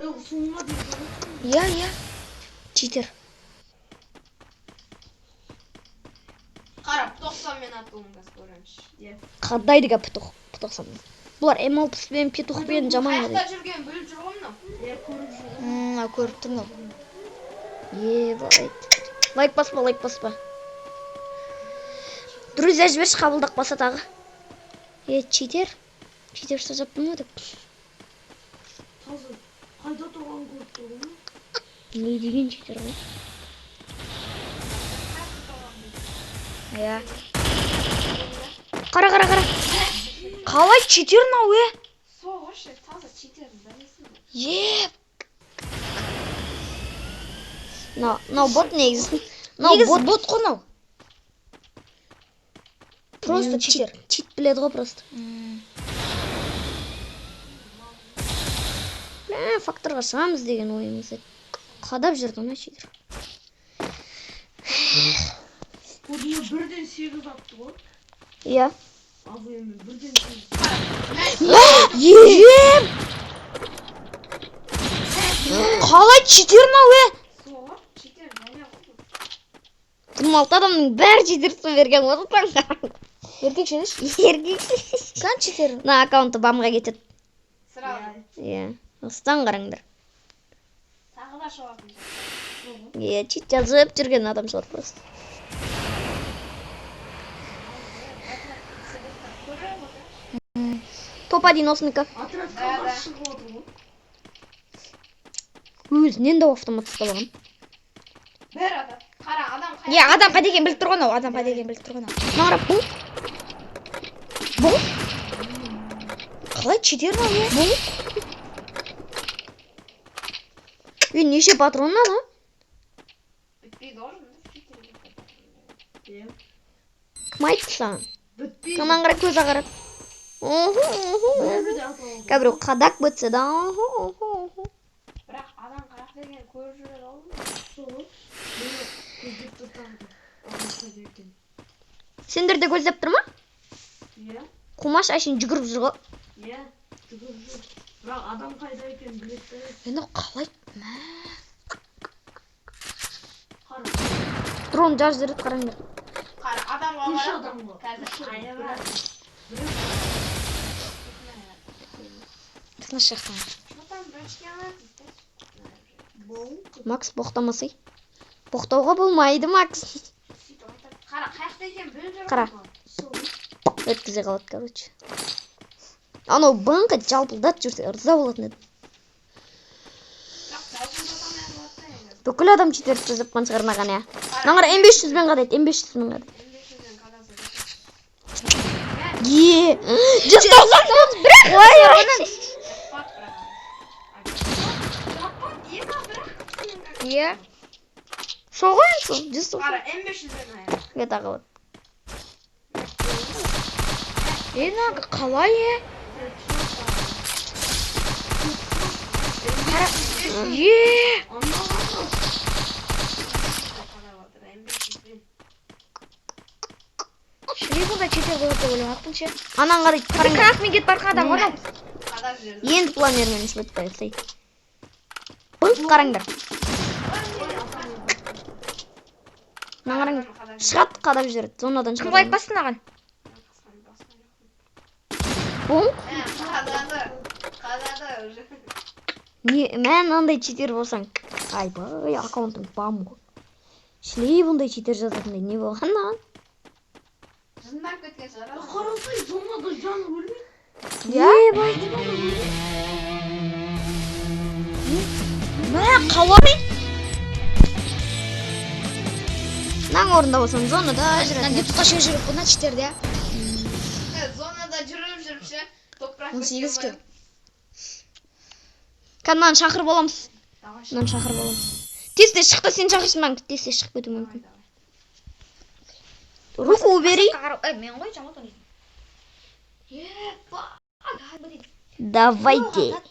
Иә. Читер. Қарап 90 мен атуыңыз көріңізші. Қадайды ға петух 90. Бұлар М6 пен петух пен жаман Қаяқта қарайды. жүрген біліп жүр ғой мынау. Көріп тұрмын. Лайк баспа. Друзья, жіберші қабылдақ баса тағы. Читер ұста жаптым ма деп. Қайда тұрған көріп тұрмын? Не деген читер ғой? Қара. Қалай читер мынау, Соғышы, таза читерін білесің бе? Мынау бот негізі. Негізі бот қой мынау. Просто читер. Чит біледі ғой просто. Факторға шығамыз деген ойымыз еді. Қадап жүрді ма читер? Бұны 1-8 атты ғой. Иә. Ал енді 1-8. Қалай читер мынау, Соғыр, читер және ғой. 26 адамның бәрі читерсін берген осы таңда. Еркекшелеш? Қан читер? Мына аккаунты бамға кетеді. Сразу. Иә. Осыдан қараңдар. Тағы да шоғатын. Чит жазып жүрген адам шығар просто. Топ-1 осыныкі. Отрядқа қарсы шығып отыр ғой. Өзінен де автомат ұсталған. Бір адам. Қара, адам қай. Адамға деген біліп тұрған ау. Маңырап бұл. Қалай читер мынау, Неше патрон ала? Бітпей должен, читер. Кім айтты саған? Бітпейді. Каман қарап, көз ағарап. Бәрі де аталған. Кәбіру қадақ бітсе да. Бірақ адам қарақ деген көріп жүрер ол. Сол. Мені көздеп тұр тағды. Қайда екен? Сендерде көздеп тұр ма? Иә. Қумаш әшін жүгіріп жүр ғой. Иә. Жүгіріп жүр. Бірақ адам қайда екен біледі. Енді қалай? Қара. Дрон жарып жүреді, қараңдар. Қара, адамға Үш қарап. адамға. Қазір қайда бар? Тыныш жақтан. Шотан бірінші алады. Макс боқтамасай. Боқтауға болмайды, Макс. Қара, қаяқта екен біліп жүр. Қара. Өткізе қалады, короче. Анау банка жалпылдат жүрсе ырза болатын еді. Бүкіл адам читерді жапқан шығар маған, иә. Наңғар М500 мен қадайды, М500 мен қадайды. Жүз 90 бірақ! Иә. Соғайын сол, 190. Қара, М500-ден аяқ. Тағылады. Нағы қалай, Шірей бұнда читер болады деп ойлағанмын ше. Анан қарайды, қараңдар. Қақ мен кетіп барқан адам ғой. Қадап жүрді. Енді планермен шылытпай сай. Бұл қараңдар. Мына қараңдар. Шығат қадап жүреді, зонадан Кім шығады. лайк бассын аған? Бұл? Қадады уже. Мен андай читер болсаң. Айбай, аккаунтың бам ғой. Шлей бұндай читер жазатындай не болған маған? Жындап кеткен шығар. Қарасай, зонада жаны өлмейді. Ебай. Мә, қалай? Наң орында болсаң, зонада жүреді. Ютубқа шеу жүріп бұна читерде. Зонада жүріп-жүріпші. Топырақ 18 ке. Мынаны шақырып боламыз. Мынаны шақырып боламыз. Тесте шықты, сен шақырсын, маған тесте шығып кету мүмкін. Руку убери. Мен ғой жаңа тоны. Давайте.